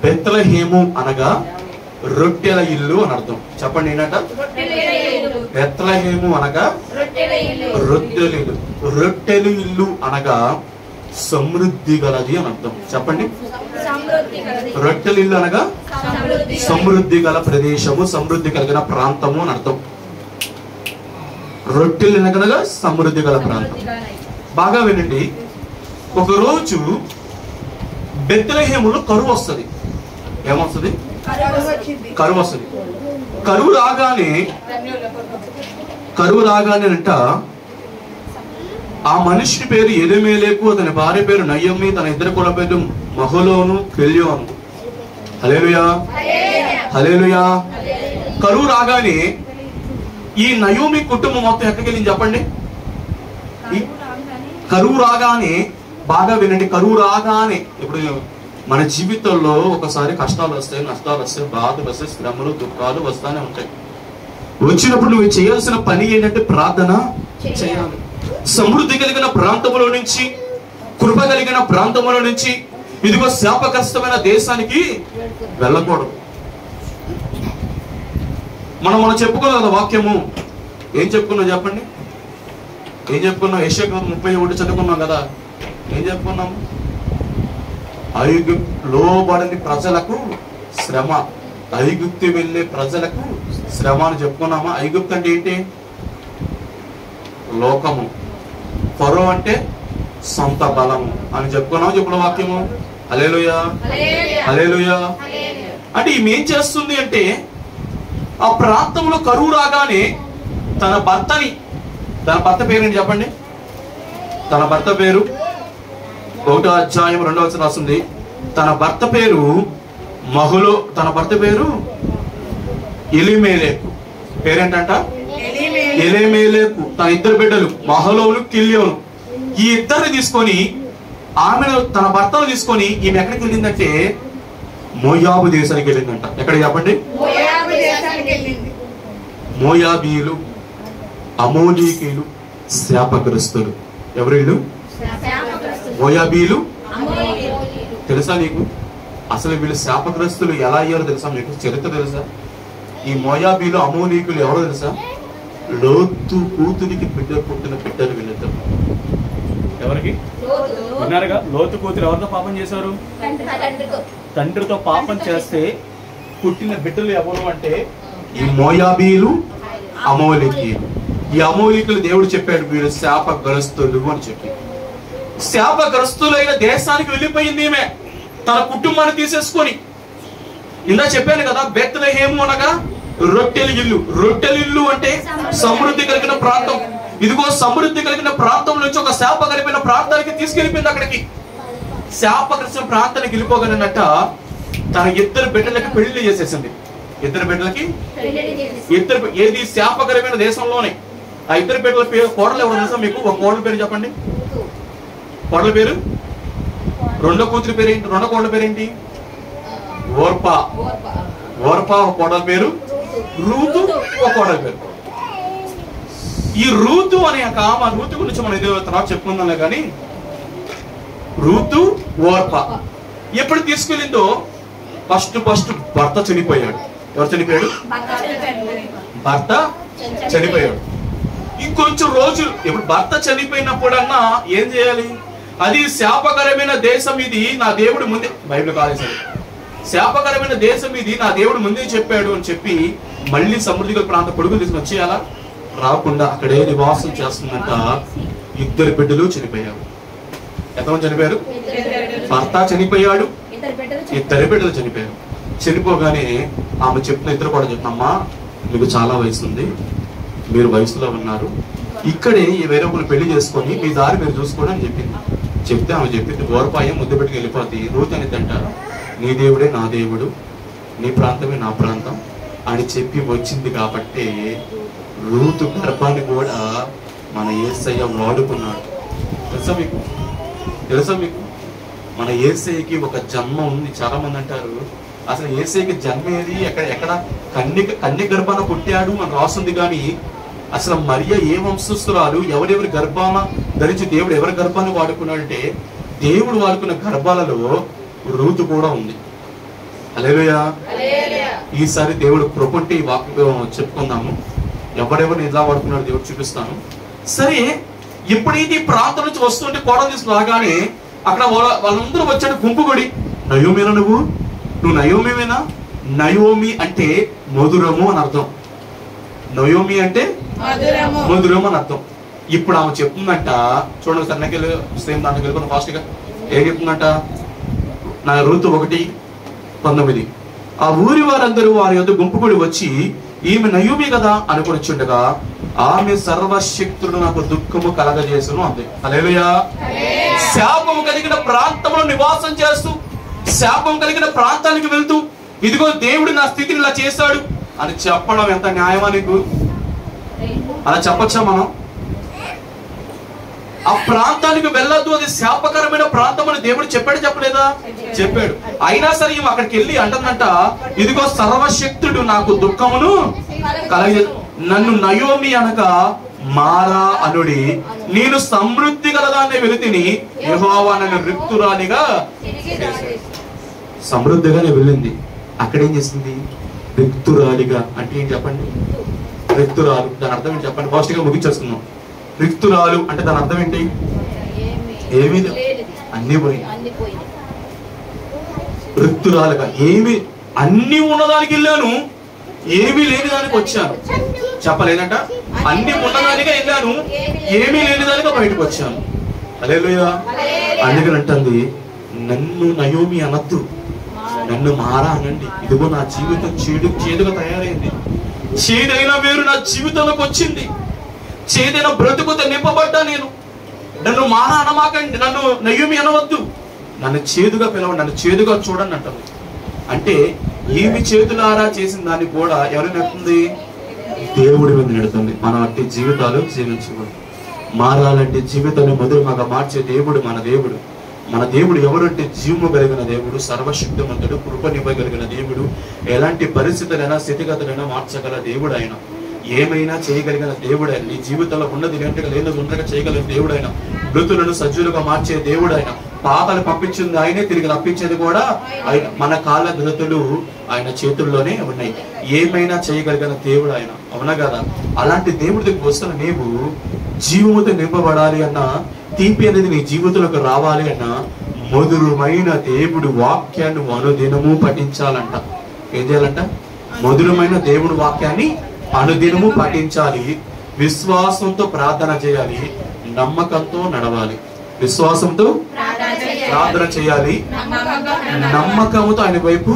బెత్లెహేము అనగా రొట్టెల ఇల్లు అని అర్థం. చెప్పండి ఏంటంట? బెత్లెహేము అనగా రొట్టెల ఇల్లు. రొట్టెలు ఇల్లు అనగా సమృద్ధి గలది అని అర్థం. చెప్పండి. రొట్టెల ఇల్లు అనగా సమృద్ధి గల ప్రదేశము, సమృద్ధి కలిగిన ప్రాంతము అని అర్థం. రొట్టెలు అనగా సమృద్ధి గల ప్రాంతం. బాగా వినండి. ఒకరోజు బెత్లెహేములో కరువు వస్తుంది. ఏమొస్తుంది? కరువు వస్తుంది. కరువు రాగానే అంట, ఆ మనిషి పేరు ఎలీమెలెకు, అతని భార్య పేరు నయోమి, తన ఇద్దరు కుల పేరు మహలోను, కెల్యోను. హల్లెలూయా హల్లెలూయా. కరువు రాగానే ఈ నయోమి కుటుంబం మొత్తం ఎక్కడికి వెళ్ళింది చెప్పండి? కరువు రాగానే, బాగా వినండి, కరువు రాగానే, ఇప్పుడు మన జీవితంలో ఒకసారి కష్టాలు వస్తాయి, నష్టాలు వస్తాయి, బాధలు వస్తాయి, శ్రమలు దుఃఖాలు వస్తానే ఉంటాయి. వచ్చినప్పుడు నువ్వు చేయాల్సిన పని ఏంటంటే ప్రార్థన చేయాలి. సమృద్ధి కలిగిన ప్రాంతంలో నుంచి, కృప కలిగిన ప్రాంతంలో నుంచి, ఇదిగో శాపగ్రస్తమైన దేశానికి వెళ్ళకూడదు. మనం చెప్పుకున్నాం కదా వాక్యము. ఏం చెప్పుకున్నాం చెప్పండి? ఏం చెప్పుకున్నాం? యెషయా 31 చదువుకున్నాం కదా. ఏం చెప్పుకున్నాం? లోబడని ప్రజలకు శ్రమ, ఐగుప్తు వెళ్ళే ప్రజలకు శ్రమ అని చెప్పుకున్నామా? ఐగుప్తు అంటే ఏంటి? లోకము. ఫరో అంటే సొంత బలము అని చెప్పుకున్నాము. చెప్పుకున్న వాక్యము. హల్లెలూయా హల్లెలూయా. అంటే ఈమె ఏం చేస్తుంది అంటే, ఆ ప్రాంతంలో కరువు రాగానే తన భర్త పేరు ఏంటి చెప్పండి? తన భర్త పేరు 1వ అధ్యాయం 2వ వచనం రాస్తుంది. తన భర్త పేరు తన భర్త పేరు ఎలీమెలెకు. పేరేంటంట? ఎలీమెలెకు. తన ఇద్దరు బిడ్డలు మహలోను, కిల్యోను. ఈ ఇద్దరిని తీసుకొని, ఆమెను, తన భర్తను తీసుకొని ఈమె ఎక్కడికి వెళ్ళిందంటే మోయాబు దేశానికి వెళ్ళిందంట. ఎక్కడ చెప్పండి? మోయాబీలు, అమోనీకీయులు, శాపగ్రస్తులు. ఎవరు వీళ్ళు? మోయాబీలు. తెలుసా నీకు? అసలు వీళ్ళు శాపగ్రస్తులు ఎలా అయ్యారో తెలుసా మీకు? చరిత్ర తెలుసా? ఈ మోయాబీలు, అమోనీకులు ఎవరో తెలుసా? లోతు కూతురికి బిడ్డ పుట్టిన బిడ్డలు వీళ్ళిద్దరు. ఎవరికి విన్నారుగా? లోతు కూతురు ఎవరితో పాపం చేశారు? తండ్రితో పాపం చేస్తే పుట్టిన బిడ్డలు ఎవరు అంటే ఈ మోయాబీలు, అమోలికీయులు. ఈ అమోలికులు దేవుడు చెప్పాడు వీరు శాపగ్రస్తులు అని చెప్పి. శాపగ్రస్తులైన దేశానికి వెళ్ళిపోయింది ఈమె తన కుటుంబాన్ని తీసేసుకొని. ఇందా చెప్పాను కదా, బెత్లెహేము అనగా రొట్టెల ఇల్లు. రొట్టెల ఇల్లు అంటే సమృద్ధి కలిగిన ప్రాంతం. ఇదిగో సమృద్ధి కలిగిన ప్రాంతం నుంచి ఒక శాప కలిపిన ప్రాంతానికి తీసుకెళ్ళిపోయింది. అక్కడికి శాపగ్రస్త ప్రాంతానికి వెళ్ళిపోగలనట తన ఇద్దరు బిడ్డలకి పెళ్లి చేసేసింది. ఇద్దరు బిడ్డలకి ఏది శాపకరమైన దేశంలోనే. ఆ ఇద్దరు బిడ్డల పేరు కోడలు ఎవరు తెలుసా మీకు? ఒక కోడల పేరు చెప్పండి. కోడల పేరు, రెండో కూతురి పేరు ఏంటి? రెండో కోడల పేరు ఏంటి? ఓర్పా. ఓర్పా ఒక కోడల పేరు, రూతు ఒక కోడల పేరు. ఈ రూతు అనే ఆ రూతు గురించి మనం ఇదే తర్వాత చెప్పుకుందాంలే కానీ, రూతు ఓర్పా ఎప్పుడు తీసుకెళ్ళిందో ఫస్ట్ భర్త చనిపోయాడు. ఎవరు చనిపోయాడు? భర్త చనిపోయాడు. ఇంకొంచెం రోజులు ఇప్పుడు భర్త చనిపోయినప్పుడన్నా ఏం చేయాలి? అది శాపకరమైన దేశం ఇది, నా దేవుడు ముందే, బైబిల్ కాలేసాడు, శాపకరమైన దేశం ఇది నా దేవుడు ముందే చెప్పాడు అని చెప్పి మళ్ళీ సమృద్ధిగా ప్రాంత కొడుకులు తీసుకుని వచ్చేయాలా? రాకుండా అక్కడే నివాసం చేస్తుందంట. ఇద్దరు బిడ్డలు చనిపోయారు. ఎంతమంది చనిపోయారు? భర్త చనిపోయాడు, ఇద్దరు బిడ్డలు చనిపోయారు. చనిపోగానే ఆమె చెప్పిన ఇద్దరు కూడా చెప్పినమ్మా, మీకు చాలా వయసు ఉంది, మీరు వయసులో ఉన్నారు, ఇక్కడే వేరే ఒకరు పెళ్లి చేసుకొని మీ దారి మీరు చూసుకోండి అని చెప్పింది. చెప్తే ఆమె చెప్పింది, ఓర్పాయం ముద్దు పెట్టుకు వెళ్ళిపోద్ది. రూత్ అనేది అంటారు, నీ దేవుడే నా దేవుడు, నీ ప్రాంతమే నా ప్రాంతం అని చెప్పి వచ్చింది. కాబట్టి రూతు గర్భాన్ని కూడా మన యేసయ్య వాడుకున్నాడు. తెలుసా మీకు? తెలుసా మీకు? మన యేసయ్యకి ఒక జన్మ ఉంది. చాలా మంది అంటారు అసలు యేసయ్యకి జన్మ ఏది? ఎక్కడ కన్య గర్భాన పుట్టాడు అని రాస్తుంది. కానీ అసలు మరియ ఏ వంశస్థురాలు, ఎవరెవరి గర్భాన ధరించి దేవుడు ఎవరి గర్భాన్ని వాడుకున్నాడంటే దేవుడు వాడుకున్న గర్భాలలో రూతు కూడా ఉంది. హల్లెలూయా. ఈసారి దేవుడు కృపంటే ఈ వాక్యం చెప్పుకుందాము. ఎవరెవరిని ఎలా వాడుకున్నాడు దేవుడు చూపిస్తాను. సరే, ఎప్పుడైతే ఈ ప్రాంతం నుంచి వస్తుంటే కోడలు తీసుకుని రాగానే అక్కడ వాళ్ళందరూ వచ్చాడు గుంపుగొడి. నయోమేనా నువ్వు నయోమేనా? నయోమి అంటే మధురము అని అర్థం. నయోమి అంటే మధురము అని అర్థం. ఇప్పుడు ఆమె చెప్తుందంట, చూడండి సన్నకెళ్ళి సేమ్ దాంట్లోకి వెళ్ళిపోయిన ఫాస్ట్ గా. ఏం చెప్తుందంట? నా రూతు 1:19, ఆ ఊరి వారందరూ వారి యొద్ద గుంపుగొడి వచ్చి ఈమె నయోమి కదా అనుకుని వచ్చుండగా ఆమె సర్వశక్తుడు నాకు దుఃఖము కలగజేసును అంది. హల్లెలూయా. శాపము కలిగిన ప్రాంతంలో నివాసం చేస్తూ, శాపం కలిగిన ప్రాంతానికి వెళ్తూ, ఇదిగో దేవుడు నా స్థితిని ఇలా చేశాడు అని చెప్పడం ఎంత న్యాయమా నీకు? అలా చెప్పచ్చా మనం? ఆ ప్రాంతానికి వెళ్ళొద్దు, అది శాపకరమైన ప్రాంతం అని దేవుడు చెప్పాడు చెప్పలేదా? చెప్పాడు. అయినా సరే ఈమె అక్కడికి వెళ్ళి అంటుందంట, ఇదిగో సర్వశక్తుడు నాకు దుఃఖమును కలగజే, నన్ను నయోమి అనగా మారా అనుడి, నేను సమృద్ధి గలదాన్ని వెళితిని, యెహోవా నన్ను రిక్తురాలిగా. సమృద్ధిగానే వెళ్ళింది. అక్కడేం చేసింది? రిక్తురాలిగా అంటే ఏం చెప్పండి? రిక్తురాలు దాని అర్థం ఏంటి చెప్పండి? ఫాస్ట్ గా ముగించేస్తున్నాం. రిక్తురాలు అంటే దాని అర్థం ఏంటి? ఏమీ అన్ని పోయింది. రిక్తురాలుగా ఏమి అన్ని ఉన్నదానికి వెళ్ళాను, ఏమీ లేని దానికి వచ్చాను. చెప్పలేదంట, అన్ని ఉన్నదానిగా వెళ్ళాను, ఏమీ లేని దానిగా బయటకు వచ్చాను. హల్లెలూయా. అందుకని అంటుంది, నన్ను నయోమి అనద్దు, నన్ను మారా అనండి. ఇదిగో నా జీవితం చేదుగా తయారైంది. చేదైన వేరు నా జీవితంలోకి వచ్చింది. చేదైన బ్రతుకుతో నింపబడ్డా నేను. నన్ను మారా అనమాకండి, నన్ను నయోమి అనవద్దు, నన్ను చేదుగా పిలవండి, నన్ను చేదుగా చూడండి అంటుంది. అంటే ఏమి చేతులారా చేసిన దాన్ని కూడా ఎవరైనా నెడుతుంది? దేవుడి మీద నెడుతుంది. మనం అట్టి జీవితాలు జీవించకూడదు. మారాలంటే జీవితాన్ని మధురమాగా మార్చే దేవుడు మన దేవుడు. మన దేవుడు ఎవరంటే జీవము కలిగిన దేవుడు, సర్వశక్తిమంతుడు, కృపనివ్వగలిగిన దేవుడు, ఎలాంటి పరిస్థితులైనా స్థితిగతులైనా మార్చగల దేవుడు ఆయన. ఏమైనా చేయగలిగిన దేవుడు ఆయన. నీ జీవితంలో ఉన్నది లేనట్టుగా లేనది ఉండగా చేయగలిగిన దేవుడు ఆయన. మృతులను సజ్జులుగా మార్చే దేవుడు ఆయన. పాతలు పంపించింది ఆయనే, తిరిగి రప్పించేది కూడా ఆయన. మన కాళ్ళ ధృతులు ఆయన చేతుల్లోనే ఉన్నాయి. ఏమైనా చేయగలిగిన దేవుడు ఆయన. అవునా కదా? అలాంటి దేవుడి దగ్గరికి వస్తున్న నీవు జీవముతో నింపబడాలి అన్నా, తీపి అనేది నీ జీవితంలోకి రావాలి అన్నా, మధురమైన దేవుడి వాక్యాన్ని అనుదినము పఠించాలంట. ఏం చేయాలంట? మధురమైన దేవుడి వాక్యాన్ని అనుదినము పఠించాలి. విశ్వాసంతో ప్రార్థన చేయాలి, నమ్మకంతో నడవాలి. విశ్వాసంతో ప్రార్థన చేయాలి, నమ్మకంతో ఆయన వైపు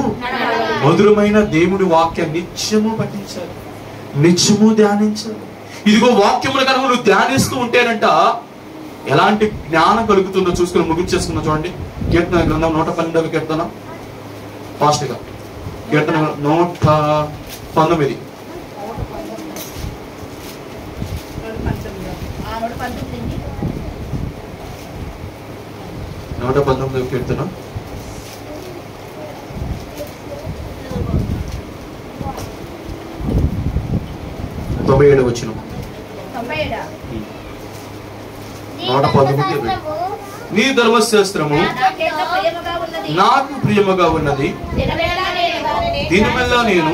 మధురమైన దేవుడి వాక్యాన్ని నిత్యము పఠించాలి, నిత్యము ధ్యానించాలి. ఇదిగో వాక్యముల కనుక నువ్వు ధ్యానిస్తూ ఉంటేనంట ఎలాంటి జ్ఞానం కలుగుతుందో చూసుకుని ముగించేసుకున్నా. చూడండి, కీర్తన గ్రంథం 112వ కీర్తన ఫాస్ట్ గా. కీర్తన 119. కీర్తన 97 వచ్చిన 119. నీ ధర్మశాస్త్రము నాకు ప్రియముగా ఉన్నది, దీనివల్ల నేను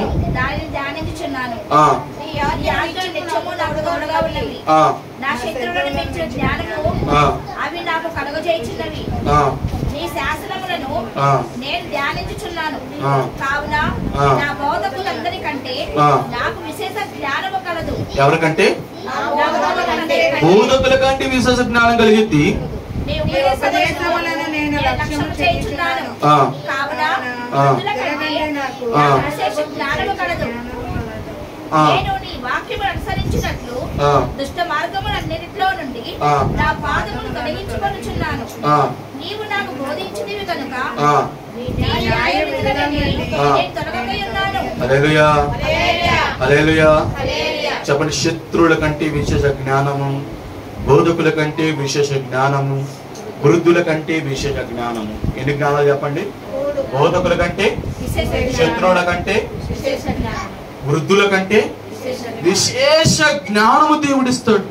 నా శత్రువులను మెచ్చిన జ్ఞానము అవి నాకు కలుగజేయుచున్నవి. నీ శాసనములను నేను ధ్యానించుచున్నాను. కావున నా బోధకులందరికంటే నాకు విశేష జ్ఞానము కలదు. ఎవరికంటే? బోధకుల కంటే విశేష జ్ఞానం కలిగింది. నేను నీ వాక్యమును అనుసరించినట్లు దుష్ట మార్గములన్నిటిలో నుండి నా పాదమును తొలగించుకొనుచున్నాను. నీవు నాకు బోధించినవి కనుక చెప్పండి. శత్రువుల కంటే విశేష జ్ఞానము, బోధకుల కంటే విశేష జ్ఞానము, వృద్ధుల కంటే విశేష జ్ఞానము. ఎన్ని జ్ఞానాలు చెప్పండి? బోధకుల కంటే, శత్రువుల కంటే, వృద్ధుల కంటే విశేష జ్ఞానము దేవుడిస్తాడు.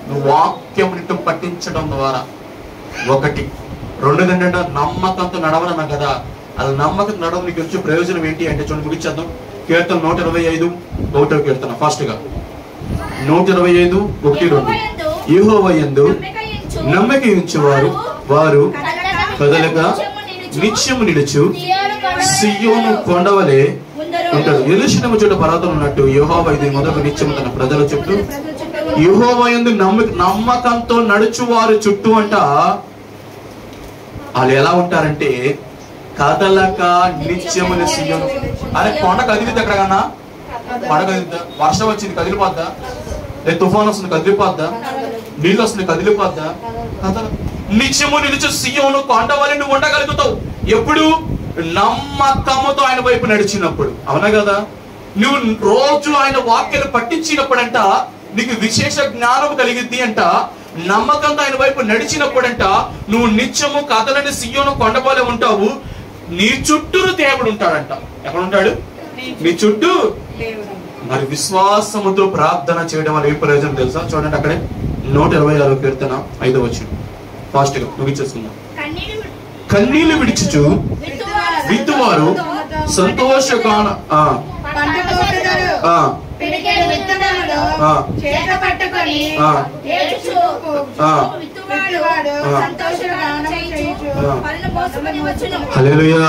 నువ్వు వాక్యం పఠించడం ద్వారా. ఒకటి. రెండోది ఏంటంటే నమ్మకంతో నడవనన్నా కదా, అలా నమ్మకం నడవ నీకు వచ్చే ప్రయోజనం ఏంటి అంటే చూడండి, ముగించేద్దాం. కీర్తన 125 1వ కీర్తన ఫాస్ట్ గా. 125 1-2. యెహోవా యందు నమ్మక ఉంచువారు వారు కదలక నిత్యము నిలుచు సియోను కొండవలే ఉంటాడు. యెరూషలేము చుట్టూ పర్వతం ఉన్నట్టు యెహోవా ఇది మొదటి నిత్యము తన ప్రజల చుట్టూ. యెహోవా యందు నమ్మకంతో నడుచువారు చుట్టూ అంట వాళ్ళు ఎలా ఉంటారంటే కదలక నిత్యమున సియోను. అరే కొండ కదిలిద్ది ఎక్కడకన్నా? కొండ కదిలిద్దా? వర్షం వచ్చింది కదిలిపోద్దా? లేదా తుఫాన్ వస్తుంది కదిలిపోద్దా? నీళ్ళు వస్తుంది కదిలిపోద్దా? నిత్యము నిలిచి సియోను కొండ వలె నువ్వు ఉండగలుగుతావు. ఎప్పుడు? నమ్మకముతో ఆయన వైపు నడిచినప్పుడు. అవునా కదా? నువ్వు రోజు ఆయన వాక్యాలు పట్టించినప్పుడంట నీకు విశేష జ్ఞానం కలిగిద్ది అంట. నమ్మకంతో ఆయన వైపు నడిచినప్పుడంట నువ్వు నిత్యము కదలని సియోను కొండవలె ఉంటావు. నీ చుట్టూ దేవుడు ఉంటాడంట. ఎక్కడ ఉంటాడు? నీ చుట్టూ. మరి విశ్వాసముతో ప్రార్థన చేయడం వల్ల ఏ ప్రయోజనం తెలుసా? చూడండి అక్కడే 126 కీర్తన 5వ వచనం ఫాస్ట్ గా ముగించేసుకుందాం. కన్నీళ్లు విడిచుచు విత్తువారు సంతోషగాన హల్లెలూయా.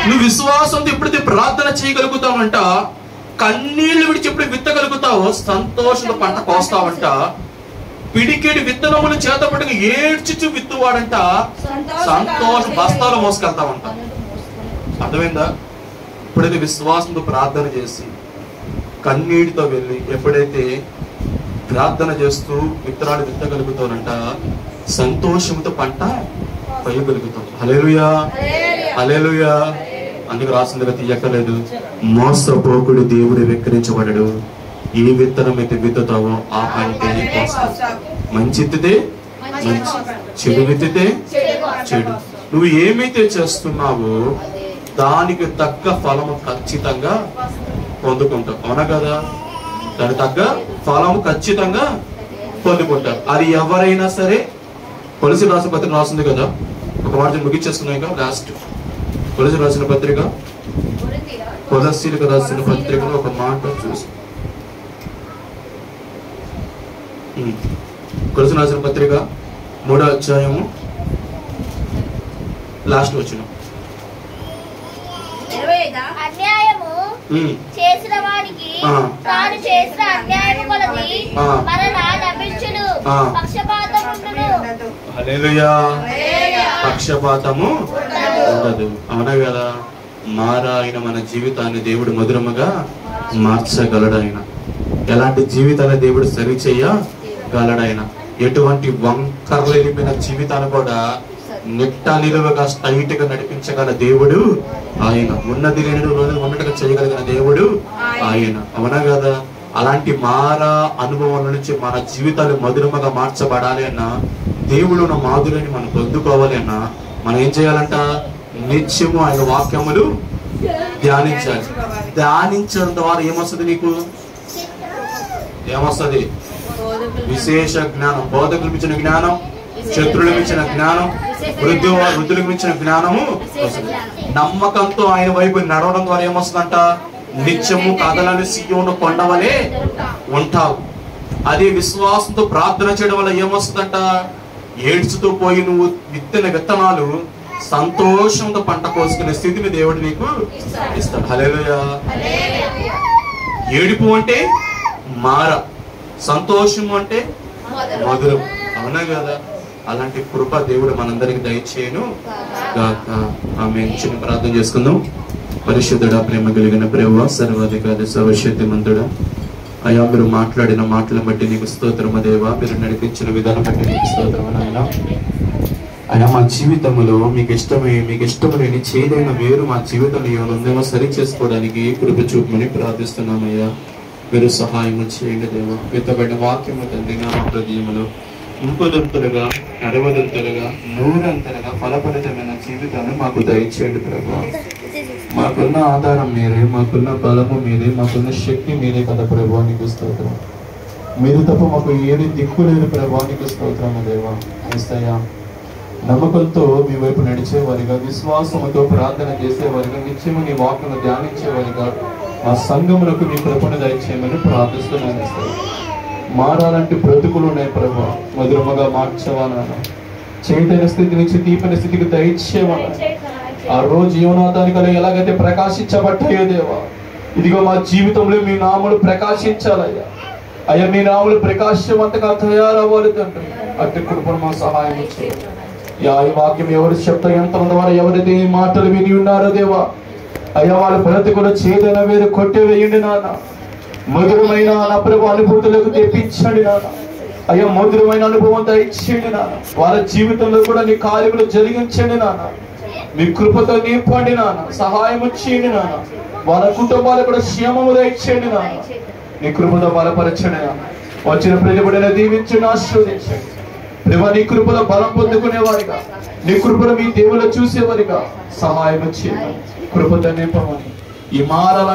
నువ్వు విశ్వాసంతో ఎప్పుడైతే ప్రార్థన చేయగలుగుతావంట, కన్నీళ్లు విడిచి ఎప్పుడు విత్తగలుగుతావో సంతోషంతో పంట కోస్తావంట. పిడికేడి విత్తనములు చేత పట్టుకు ఏడ్చిచు విత్తువాడంట సంతోష బస్తాలు మోసుకెళ్తావంట. అర్థమైందా? ఎప్పుడైతే విశ్వాసంతో ప్రార్థన చేసి కన్నీటితో వెళ్ళి ఎప్పుడైతే ప్రార్థన చేస్తూ విత్తనాలు విత్తగలుగుతానంట సంతోషంతో పంట కొయ్యగలుగుతాం. హల్లెలూయా, హల్లెలూయా. అందుకు రాసిందిగా తీయక్కర్లేదు. మోసపోకుడు దేవుడు వెక్కిరించబడడు. ఏ విత్తనం అయితే విత్తుతావో ఆ పంటే మంచి విత్తితే మంచి, చెడు విత్తితే చెడు. నువ్వు ఏమైతే చేస్తున్నావో దానికి తగ్గ ఫలము ఖచ్చితంగా పొందుకుంటావు. అవునా కదా? దానికి తగ్గ ఫలము ఖచ్చితంగా పొందుకుంటారు. అది ఎవరైనా సరే. కొలసి రాసిన పత్రిక రాసింది కదా, ఒక మాట ముగించేస్తున్నాయి కదా లాస్ట్. కొలసి రాసిన పత్రిక, కొలసీలకు రాసిన పత్రికలో ఒక మాట చూసి కొలసీయులకు రాసిన పత్రిక 3వ అధ్యాయము లాస్ట్ వచ్చిన 20 అన్యాయము చేసిన వాడికి తాను చేసిన అన్యాయము కొలది మరలా లభించును, పక్షపాతం ఉండును. హల్లెలూయా. పక్షపాతము ఉండదు. అవునా కదా? ఆయన మన జీవితాన్ని దేవుడు మధురముగా మార్చగలడు. ఆయన ఎలాంటి జీవితాన్ని దేవుడు సరిచేయగలడు. ఎటువంటి వంకరలేని జీవితాన్ని కూడా నిట్ట నిలువగా స్ట్రైట్ గా నడిపించగల దేవుడు ఆయన. ఉన్నది లేని ఉన్నట్టుగా చేయగలిగిన దేవుడు ఆయన. అవునా కదా? అలాంటి అనుభవం నుంచి మన జీవితాలు మధురముగా మార్చబడాలి అన్నా, దేవుడు ఉన్న మాధుర్యాన్ని మనం పొందుకోవాలి అన్నా, మనం ఏం చేయాలంట? నిత్యము ఆయన వాక్యములు ధ్యానించాలి. ధ్యానించడం ద్వారా ఏమొస్తుంది? నీకు ఏమొస్తుంది? విశేష జ్ఞానం. బోధకులకు ఇచ్చిన జ్ఞానం, శత్రువులకు ఇచ్చిన జ్ఞానం, వృద్ధులకు ఇచ్చిన జ్ఞానము. నమ్మకంతో ఆయన వైపు నడవడం ద్వారా ఏమొస్తుందంట? నిత్యము కదలని సీయోను కొండవలే ఉంటావు. అదే విశ్వాసంతో ప్రార్థన చేయడం వల్ల ఏమొస్తుందంట? ఏడ్చుతూ పోయి నువ్వు విత్తిన విత్తనాలు సంతోషంతో పంట కోసుకునే స్థితిని దేవుడు నీకు ఇస్తాడు. హల్లెలూయా. ఏడుపు అంటే మార, సంతోషము అంటే మధురం. అవునా కదా? అలాంటి కృప దేవుడు మనందరికి దయచేయను గాక. ఆమె చిన్న ప్రార్థన చేసుకుందాం. పరిశుద్ధుడా, ప్రేమ కలిగిన ప్రభువా, సర్వాధికారి సర్వశక్తిమంతుడా, అయ్యా మీరు మాట్లాడిన మాటలను బట్టి నీకు స్తోత్రము దేవా. మీరు నడిపించిన విధానం బట్టి నీకు స్తోత్రము నాయన. అయ్యా మా జీవితంలో మీకు ఇష్టము లేని చేదైన వేరు మా జీవితంలో ఏమైనా సరి చేసుకోవడానికి కృప చూపమని ప్రార్థిస్తున్నామయ్యా. మీరు సహాయం చేయండి దేవా. వెతబడిన వాక్యము తండ్రి నా హృదయములో ఇంపుదంతులుగా, అరవదంతులుగా, నూరంతలుగా ఫలపరితమైన జీవితాన్ని మాకు దయచేయండి ప్రభా. మాకున్న ఆధారం మీరే, మాకున్న బలము మీరే, మాకున్న శక్తి మీరే కదా ప్రభా. నీకు స్తోత్రం. మీరు తప్ప మాకు ఏది దిక్కు లేదు ప్రభా. నీకు స్తోత్రము దేవా. యేసయ్యా, నమ్మకంతో మీ వైపు నడిచేవారిగా, విశ్వాసముతో ప్రార్థన చేసేవారిగా, నిత్యము నీ వాక్యను ధ్యానించేవారిగా మా సంఘములకు మీ కృపను దయచేయమని ప్రార్థిస్తున్నాను. మారాలంటే బ్రతుకులు ఉన్నాయి ప్రభా. మధురముగా మార్చేవానా, చైతన్య స్థితి నుంచి తీపని స్థితికి దయచేవానా. ఆ రోజు యోనాతానికలు ఎలాగైతే ప్రకాశించబడ్డాయో దేవా, ఇదిగో మా జీవితంలో మీ నామములు ప్రకాశించాలయ్యా. అయ్యా మీ నామములు ప్రకాశవంతంగా తయారవ్వాలి తండ్రి. అట్టి కృపను మా సహాయం చేయండి. ఈ వాక్యం ఎవరి శబ్ద యంత్రం ద్వారా ఎవరైతే ఈ మాటలు విని ఉన్నారో దేవా, అయ్యా వాళ్ళ బ్రతుకులు చేదైన వేరు కొట్టివేయండి నాన్న. మధురమైన నా ప్రభు అనుభూతులకు తెప్పించండి నాన్న. అయ్యా మధురమైన అనుభవం దయచేయండి నాన్న. వాళ్ళ జీవితంలో కూడా నీ కార్యములు జరిగించండి నాన్న. మీ కృపతో నింపండి నాన్న. సహాయం చేయండి నాన్న. వాళ్ళ కుటుంబాలకు కూడా క్షేమము దయచేయండి నాన్న. నీ కృపతో బలపరచండి నాన్న. వచ్చిన ప్రతిబడిన దీవించండి, ఆశీర్వదించండి ప్రభు. నీ కృపలో బలం పొందుకునేవారిగా, నీ కృపలో మీ దేవుళ్ళు చూసేవారిగా సహాయం చేయండి. కృపతో నింపమని ఈ మారాల